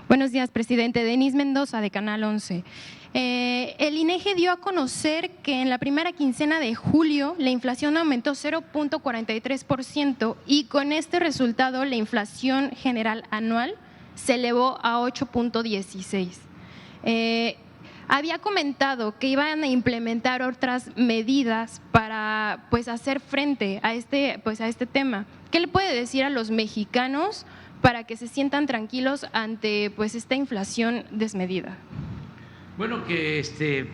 Buenos días, presidente. Denise Mendoza, de Canal 11. El INEGI dio a conocer que en la primera quincena de julio la inflación aumentó 0.43% y con este resultado la inflación general anual se elevó a 8.16%. Había comentado que iban a implementar otras medidas para hacer frente a este tema. ¿Qué le puede decir a los mexicanos para que se sientan tranquilos ante esta inflación desmedida? Bueno, que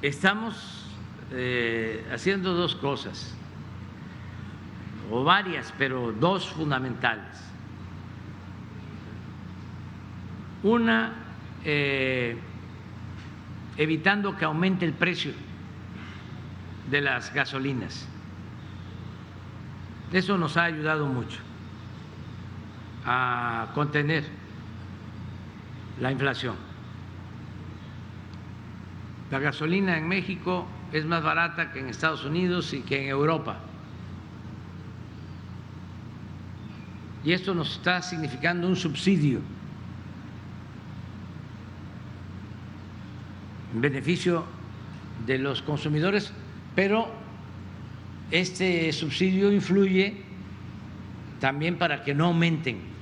estamos haciendo dos cosas, o varias, pero dos fundamentales. Una, evitando que aumente el precio de las gasolinas. Eso nos ha ayudado mucho a contener la inflación. La gasolina en México es más barata que en Estados Unidos y que en Europa. Y esto nos está significando un subsidio en beneficio de los consumidores, pero este subsidio influye también para que no aumenten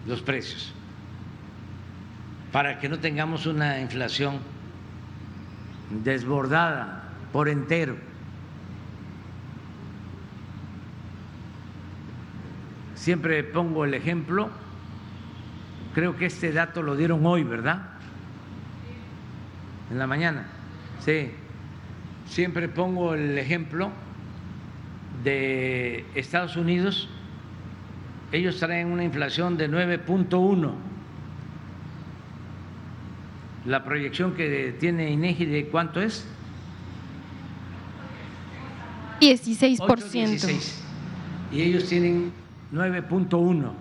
los precios, para que no tengamos una inflación desbordada por entero. Siempre pongo el ejemplo, creo que este dato lo dieron hoy, ¿verdad? En la mañana, sí. Siempre pongo el ejemplo de Estados Unidos. Ellos traen una inflación de 9.1. La proyección que tiene INEGI, ¿de cuánto es? 16%. 8,16. Y ellos tienen 9.1.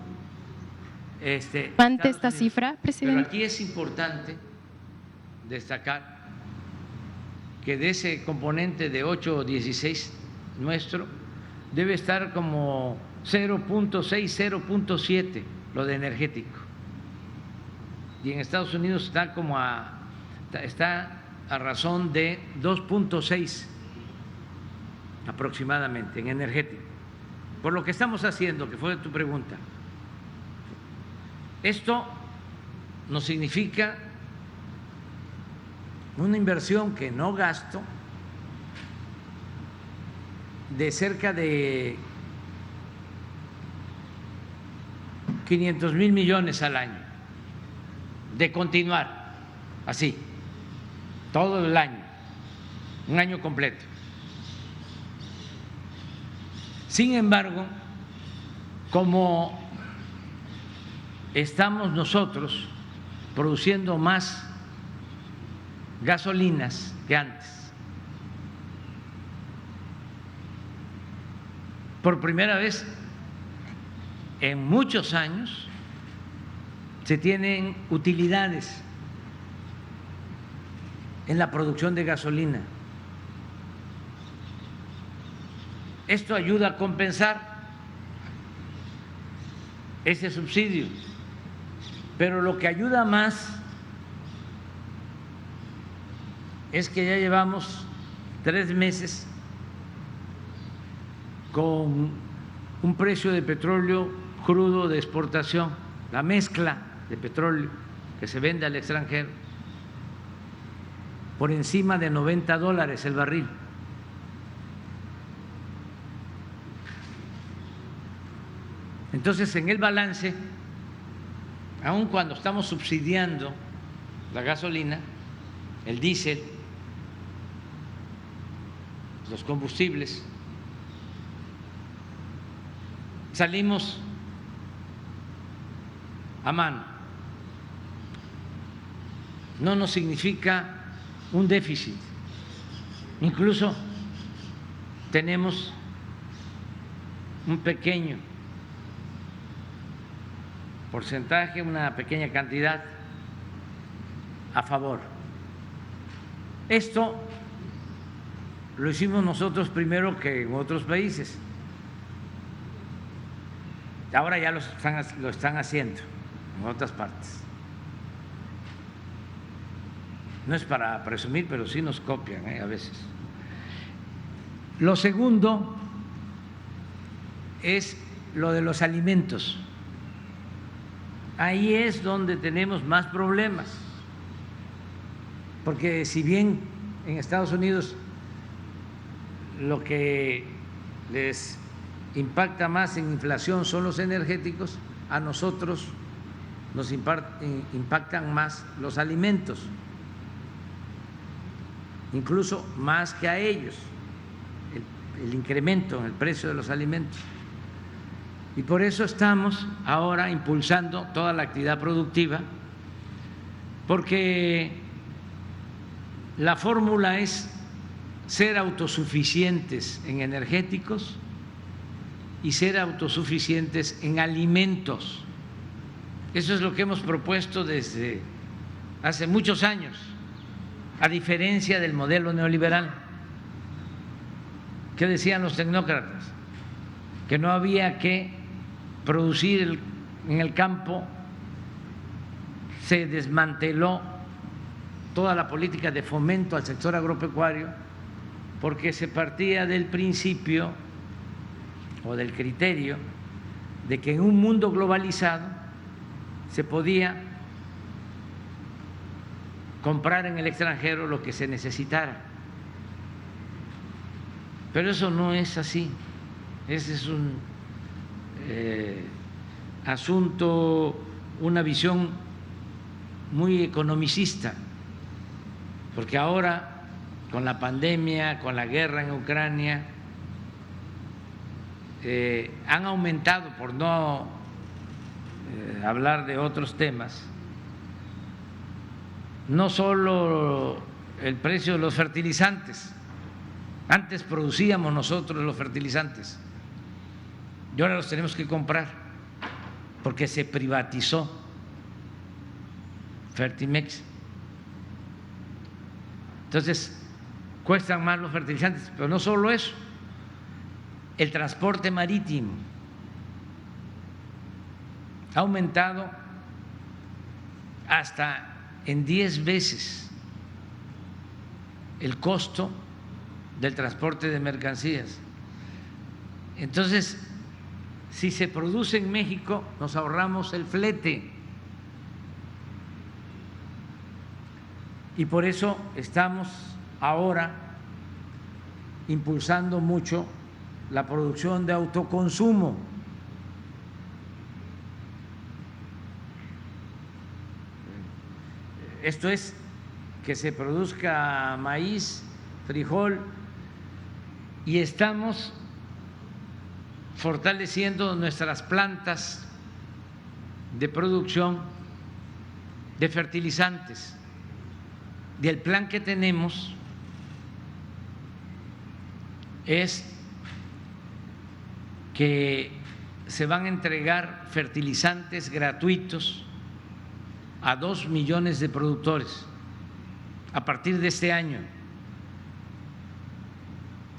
¿Ante esta cifra, presidente? Pero aquí es importante destacar que de ese componente de 8,16 nuestro debe estar como 0.6, 0.7 lo de energético. Y en Estados Unidos está a razón de 2.6 aproximadamente en energético. Por lo que estamos haciendo, que fue tu pregunta, esto nos significa una inversión que no gasto de cerca de 500,000 millones al año, de continuar así todo el año, un año completo. Sin embargo, como estamos nosotros produciendo más gasolinas que antes, por primera vez en muchos años se tienen utilidades en la producción de gasolina. Esto ayuda a compensar ese subsidio, pero lo que ayuda más es que ya llevamos 3 meses con un precio de petróleo crudo de exportación, la mezcla de petróleo que se vende al extranjero, por encima de $90 el barril. Entonces, en el balance, aun cuando estamos subsidiando la gasolina, el diésel, los combustibles, salimos a mano. No nos significa un déficit, incluso tenemos un pequeño porcentaje, una pequeña cantidad a favor. Esto lo hicimos nosotros primero que en otros países. Ahora ya lo están haciendo en otras partes. No es para presumir, pero sí nos copian a veces. Lo segundo es lo de los alimentos. Ahí es donde tenemos más problemas, porque si bien en Estados Unidos lo que les impacta más en inflación son los energéticos, a nosotros nos impactan más los alimentos, incluso más que a ellos, el incremento en el precio de los alimentos. Y por eso estamos ahora impulsando toda la actividad productiva, porque la fórmula es ser autosuficientes en energéticos y ser autosuficientes en alimentos. Eso es lo que hemos propuesto desde hace muchos años, a diferencia del modelo neoliberal. ¿Qué decían los tecnócratas? Que no había que producir en el campo, se desmanteló toda la política de fomento al sector agropecuario porque se partía del principio o del criterio de que en un mundo globalizado se podía comprar en el extranjero lo que se necesitara. Pero eso no es así. Ese es un asunto, una visión muy economicista, porque ahora con la pandemia, con la guerra en Ucrania, han aumentado, por no hablar de otros temas, no solo el precio de los fertilizantes. Antes producíamos nosotros los fertilizantes y ahora los tenemos que comprar porque se privatizó Fertimex. Entonces, cuestan más los fertilizantes, pero no solo eso, el transporte marítimo ha aumentado hasta en 10 veces el costo del transporte de mercancías. Entonces, si se produce en México, nos ahorramos el flete. Y por eso estamos ahora impulsando mucho la producción de autoconsumo. Esto es que se produzca maíz, frijol, y estamos fortaleciendo nuestras plantas de producción de fertilizantes. Y el plan que tenemos es que se van a entregar fertilizantes gratuitos a 2 millones de productores a partir de este año.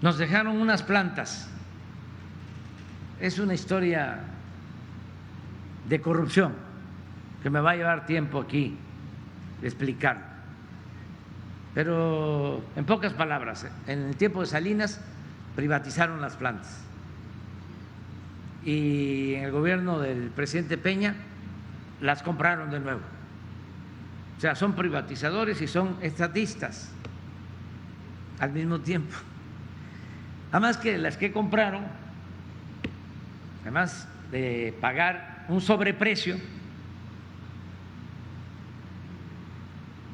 Nos dejaron unas plantas. Es una historia de corrupción que me va a llevar tiempo aquí explicar. Pero en pocas palabras, en el tiempo de Salinas privatizaron las plantas y en el gobierno del presidente Peña las compraron de nuevo. O sea, son privatizadores y son estatistas al mismo tiempo. Además que las que compraron, además de pagar un sobreprecio,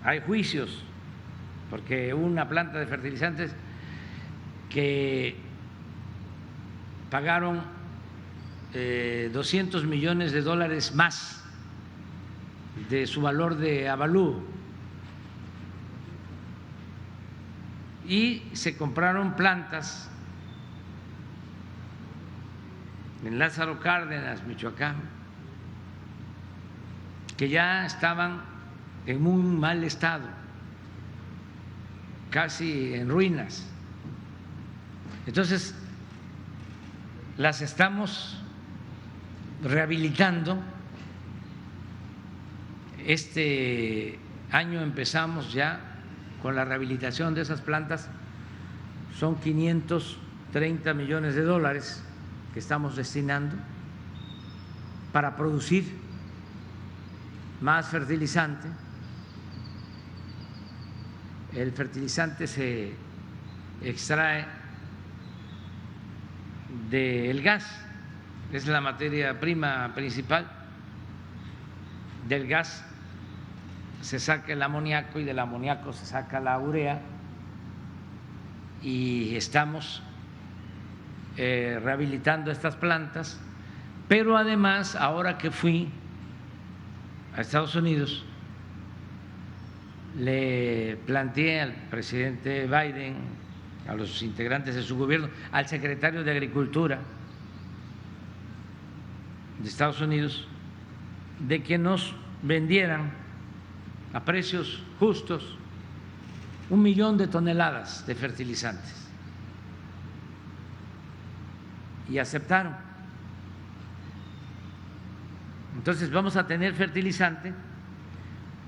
hay juicios, porque hubo una planta de fertilizantes que pagaron 200 millones de dólares más de su valor de avalúo y se compraron plantas en Lázaro Cárdenas, Michoacán, que ya estaban en muy mal estado, casi en ruinas. Entonces, las estamos rehabilitando. Este año empezamos ya con la rehabilitación de esas plantas son 530 millones de dólares que estamos destinando para producir más fertilizante. El fertilizante se extrae del gas, es la materia prima principal. Del gas se saca el amoníaco y del amoníaco se saca la urea, y estamos rehabilitando estas plantas. Pero además, ahora que fui a Estados Unidos, le planteé al presidente Biden, a los integrantes de su gobierno, al secretario de Agricultura de Estados Unidos, de que nos vendieran a precios justos 1 millón de toneladas de fertilizantes. Y aceptaron. Entonces vamos a tener fertilizante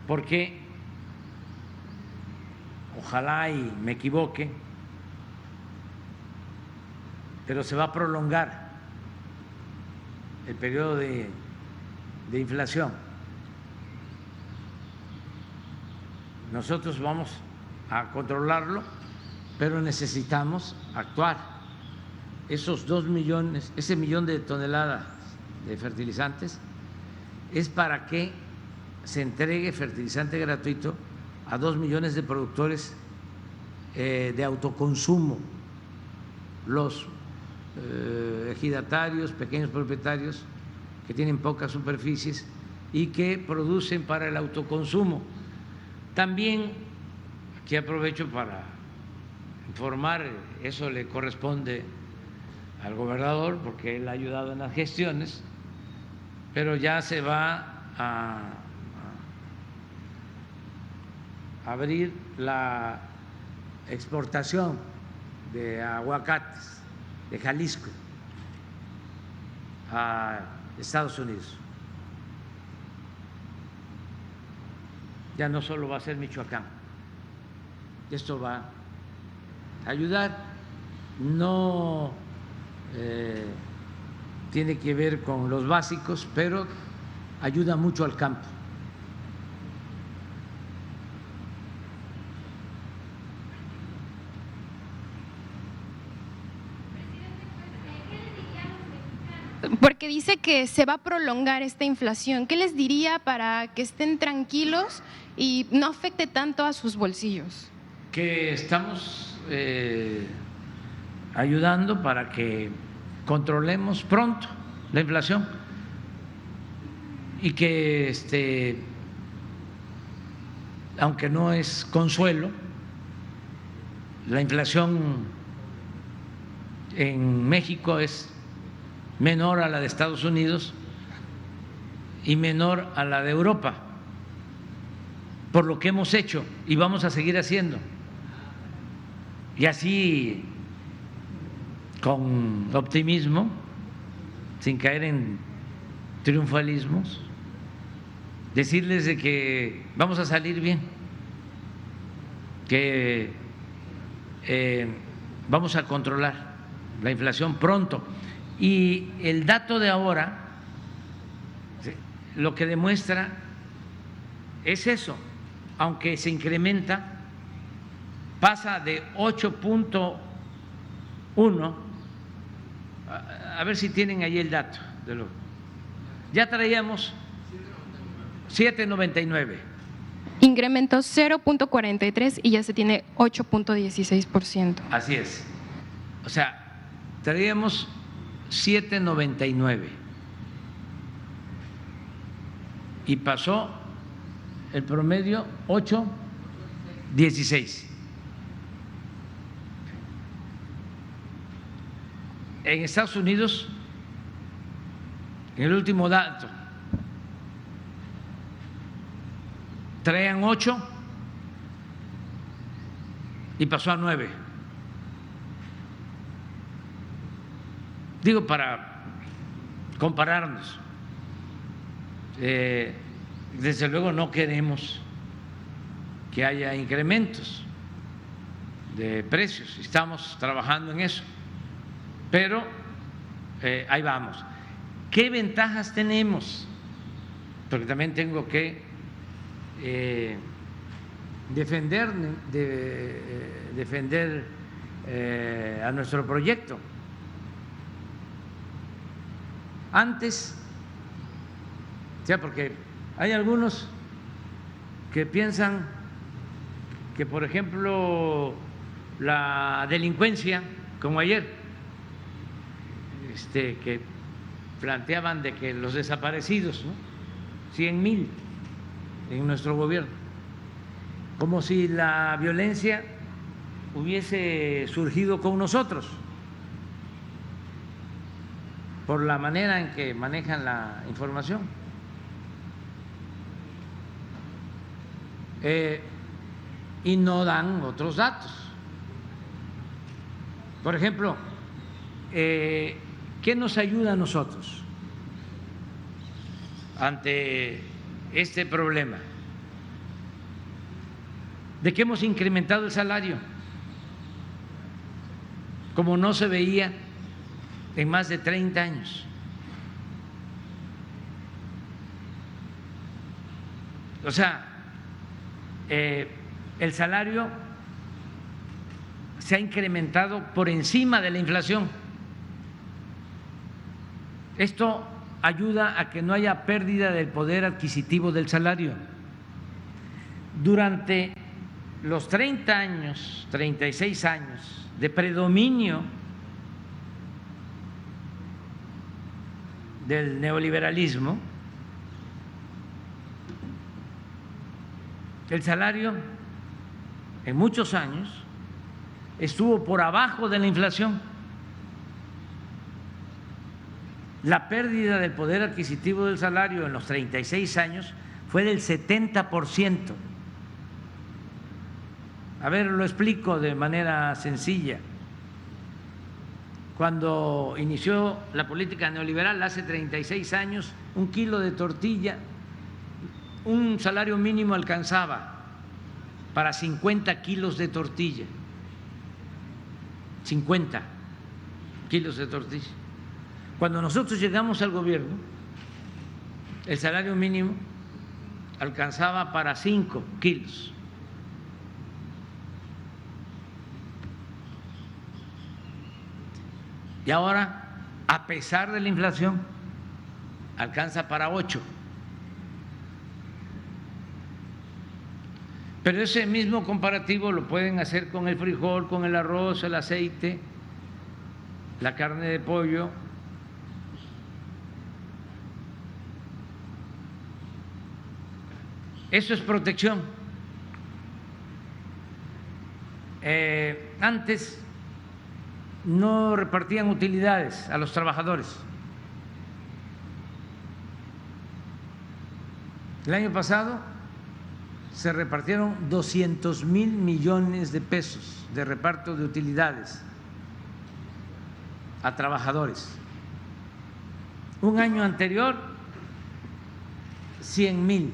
porque, ojalá y me equivoque, pero se va a prolongar el periodo de inflación. Nosotros vamos a controlarlo, pero necesitamos actuar. Esos 2 millones, ese 1 millón de toneladas de fertilizantes es para que se entregue fertilizante gratuito a 2 millones de productores de autoconsumo, los ejidatarios, pequeños propietarios que tienen pocas superficies y que producen para el autoconsumo. También aquí aprovecho para informar, eso le corresponde al gobernador porque él ha ayudado en las gestiones, pero ya se va a abrir la exportación de aguacates de Jalisco a Estados Unidos. Ya no solo va a ser Michoacán, esto va a ayudar, no tiene que ver con los básicos, pero ayuda mucho al campo. Porque dice que se va a prolongar esta inflación. ¿Qué les diría para que estén tranquilos y no afecte tanto a sus bolsillos? Que estamos ayudando para que controlemos pronto la inflación y que aunque no es consuelo, la inflación en México es menor a la de Estados Unidos y menor a la de Europa, por lo que hemos hecho y vamos a seguir haciendo. Y así, con optimismo, sin caer en triunfalismos, decirles de que vamos a salir bien, que vamos a controlar la inflación pronto. Y el dato de ahora lo que demuestra es eso, aunque se incrementa, pasa de 8.1, a ver si tienen ahí el dato, ya traíamos 7.99. Incrementó 0.43 y ya se tiene 8.16%. Así es, o sea, traíamos 7.99 y pasó el promedio 8.16. En Estados Unidos, en el último dato, traían 8 y pasó a 9. Digo, para compararnos. Desde luego no queremos que haya incrementos de precios. Estamos trabajando en eso, pero ahí vamos. ¿Qué ventajas tenemos? Porque también tengo que defender a nuestro proyecto. Antes, porque hay algunos que piensan que, por ejemplo, la delincuencia, como ayer, que planteaban de que los desaparecidos, ¿no? 100,000 en nuestro gobierno, como si la violencia hubiese surgido con nosotros, por la manera en que manejan la información. Y no dan otros datos. Por ejemplo, ¿qué nos ayuda a nosotros ante este problema? De que hemos incrementado el salario como no se veía en más de 30 años. O sea, el salario se ha incrementado por encima de la inflación. Esto ayuda a que no haya pérdida del poder adquisitivo del salario. Durante los 30 años, 36 años de predominio del neoliberalismo, el salario en muchos años estuvo por abajo de la inflación. La pérdida del poder adquisitivo del salario en los 36 años fue del 70%. A ver, lo explico de manera sencilla. Cuando inició la política neoliberal hace 36 años, 1 kilo de tortilla, un salario mínimo alcanzaba para 50 kilos de tortilla. 50 kilos de tortilla. Cuando nosotros llegamos al gobierno, el salario mínimo alcanzaba para 5 kilos. Y ahora, a pesar de la inflación, alcanza para 8. Pero ese mismo comparativo lo pueden hacer con el frijol, con el arroz, el aceite, la carne de pollo. Eso es protección. Antes no repartían utilidades a los trabajadores. El año pasado se repartieron 200,000 millones de pesos de reparto de utilidades a trabajadores. Un año anterior, 100,000.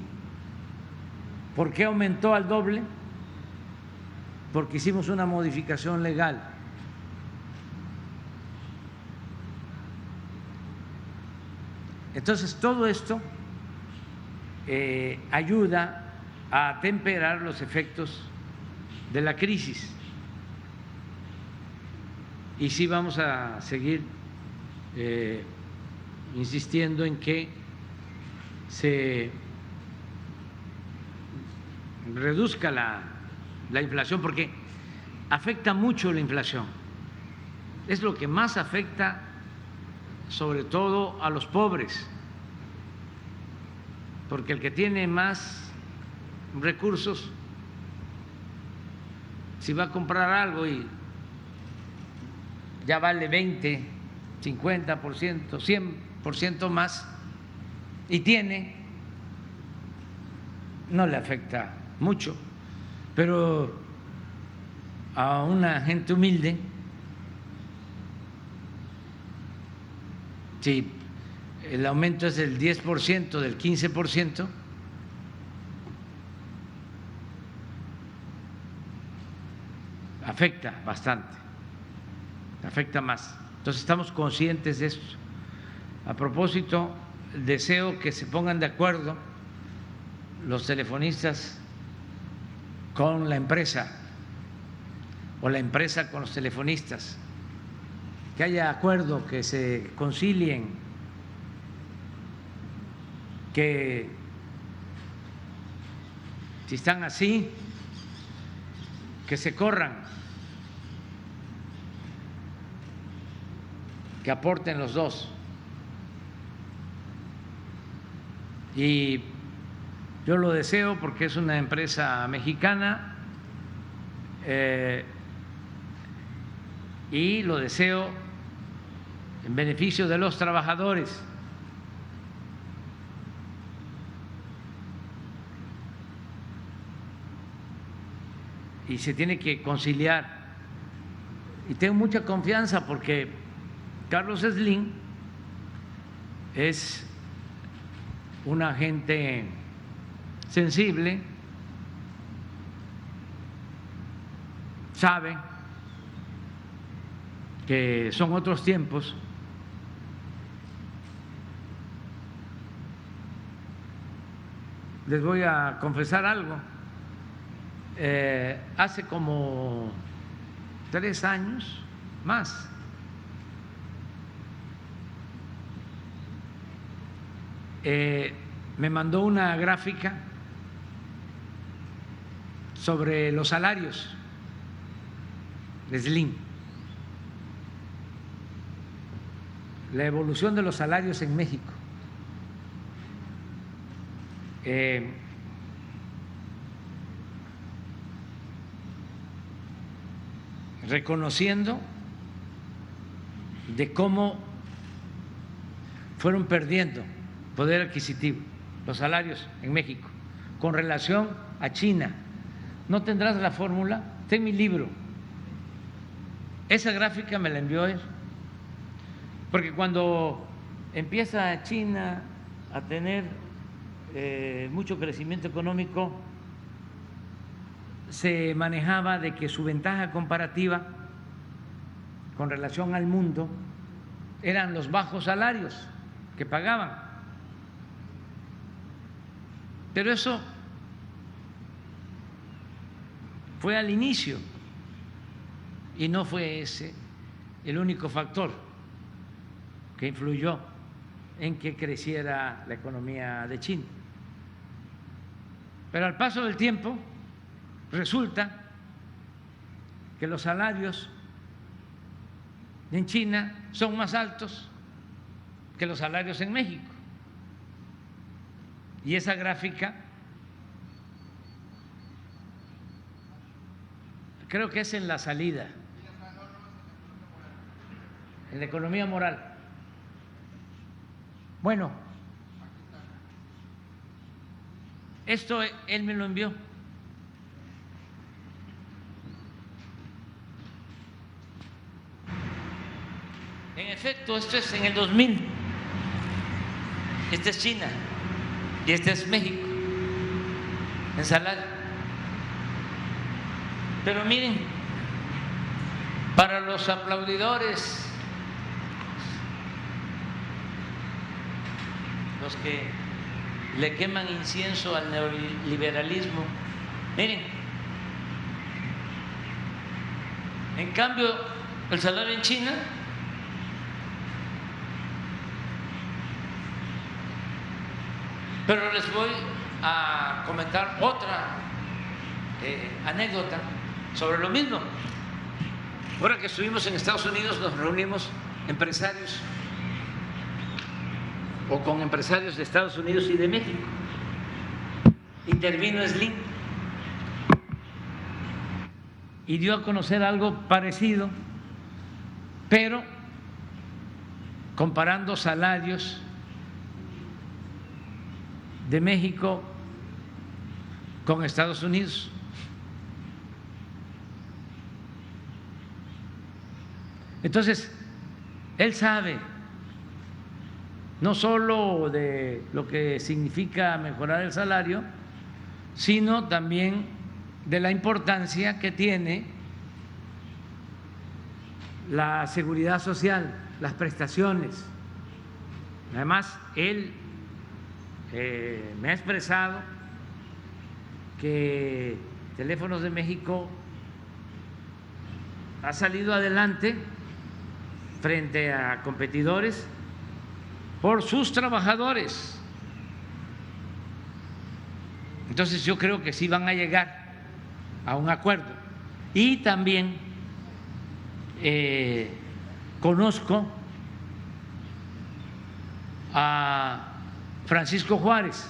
¿Por qué aumentó al doble? Porque hicimos una modificación legal. Entonces, todo esto ayuda a atemperar los efectos de la crisis. Y sí vamos a seguir insistiendo en que se reduzca la inflación, porque afecta mucho la inflación. Es lo que más afecta, sobre todo a los pobres, porque el que tiene más recursos, si va a comprar algo y ya vale 20, 50%, 100% más, y no le afecta mucho, pero a una gente humilde, si el aumento es del 10%, del 15%, afecta bastante, afecta más. Entonces estamos conscientes de esto. A propósito, deseo que se pongan de acuerdo los telefonistas con la empresa o la empresa con los telefonistas, que haya acuerdo, que se concilien, que si están así, que se corran, que aporten los dos. Y yo lo deseo porque es una empresa mexicana y lo deseo en beneficio de los trabajadores. Y se tiene que conciliar. Y tengo mucha confianza porque Carlos Slim es una gente sensible, sabe que son otros tiempos. Les voy a confesar algo. Hace como 3 años más, me mandó una gráfica sobre los salarios de Slim, la evolución de los salarios en México. Reconociendo de cómo fueron perdiendo poder adquisitivo los salarios en México con relación a China. ¿No tendrás la fórmula? Está en mi libro. Esa gráfica me la envió él, porque cuando empieza China a tener mucho crecimiento económico, se manejaba de que su ventaja comparativa con relación al mundo eran los bajos salarios que pagaban. Pero eso fue al inicio y no fue ese el único factor que influyó en que creciera la economía de China. Pero al paso del tiempo resulta que los salarios en China son más altos que los salarios en México. Y esa gráfica creo que es en la salida, en la economía moral. Bueno, esto él me lo envió. En efecto, esto es en el 2000. Esta es China y este es México en salario. Pero miren, para los aplaudidores, los que le queman incienso al neoliberalismo, miren, en cambio el salario en China pero les voy a comentar otra anécdota sobre lo mismo. Ahora que estuvimos en Estados Unidos nos reunimos empresarios o con empresarios de Estados Unidos y de México. Intervino Slim y dio a conocer algo parecido, pero comparando salarios de México con Estados Unidos. Entonces, él sabe no solo de lo que significa mejorar el salario, sino también de la importancia que tiene la seguridad social, las prestaciones. Además, él me ha expresado que Teléfonos de México ha salido adelante frente a competidores por sus trabajadores. Entonces yo creo que sí van a llegar a un acuerdo. Y también conozco a Francisco Juárez,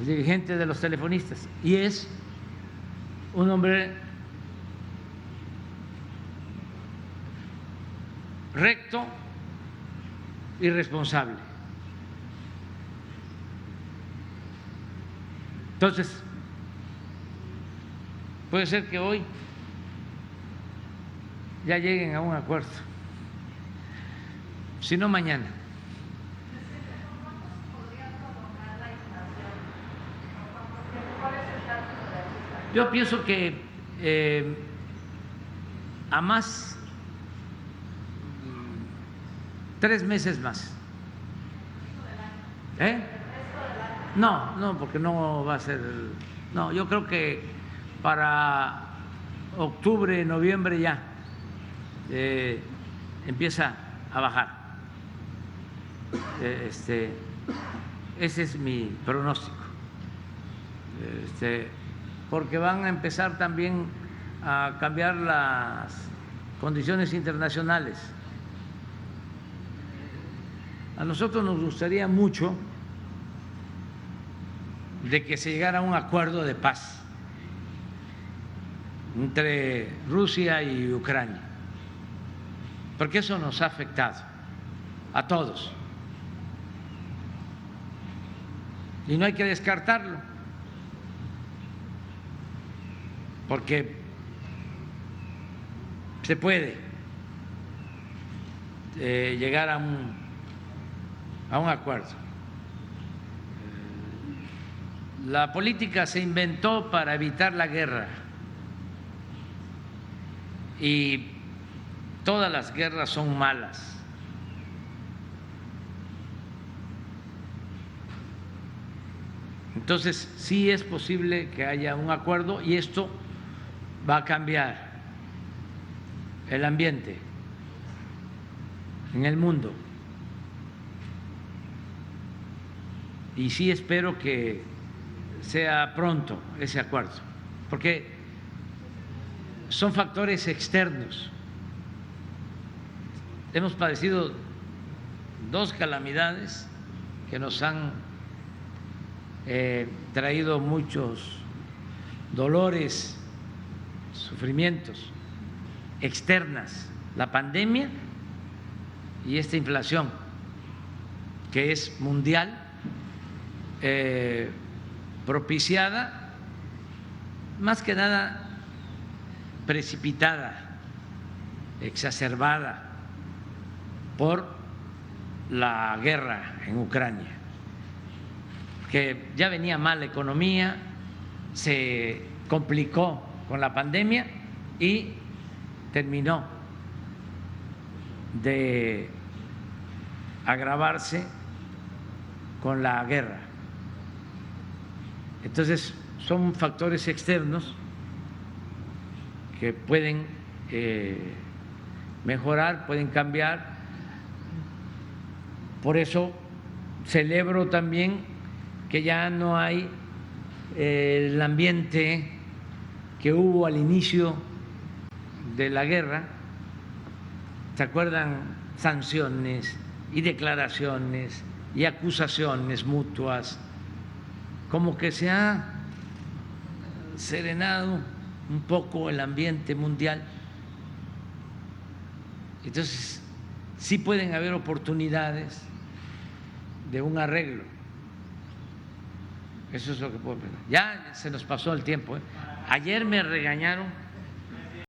el dirigente de los telefonistas, y es un hombre recto y responsable. Entonces, puede ser que hoy ya lleguen a un acuerdo, si no mañana. Yo pienso que a más 3 meses más. No, porque no va a ser. No, yo creo que para octubre, noviembre ya empieza a bajar. Ese es mi pronóstico. Porque van a empezar también a cambiar las condiciones internacionales. A nosotros nos gustaría mucho de que se llegara a un acuerdo de paz entre Rusia y Ucrania, porque eso nos ha afectado a todos y no hay que descartarlo, porque se puede llegar a un acuerdo. La política se inventó para evitar la guerra y todas las guerras son malas. Entonces, sí es posible que haya un acuerdo y esto va a cambiar el ambiente en el mundo. Y sí espero que sea pronto ese acuerdo, porque son factores externos. Hemos padecido 2 calamidades que nos han traído muchos dolores, sufrimientos externas, la pandemia y esta inflación que es mundial, propiciada, más que nada precipitada, exacerbada por la guerra en Ucrania, que ya venía mal la economía, se complicó con la pandemia y terminó de agravarse con la guerra. Entonces, son factores externos que pueden mejorar, pueden cambiar. Por eso celebro también que ya no hay el ambiente que hubo al inicio de la guerra. ¿Se acuerdan? Sanciones y declaraciones y acusaciones mutuas. Como que se ha serenado un poco el ambiente mundial. Entonces, sí pueden haber oportunidades de un arreglo. Eso es lo que puedo pensar. Ya se nos pasó el tiempo. Ayer me regañaron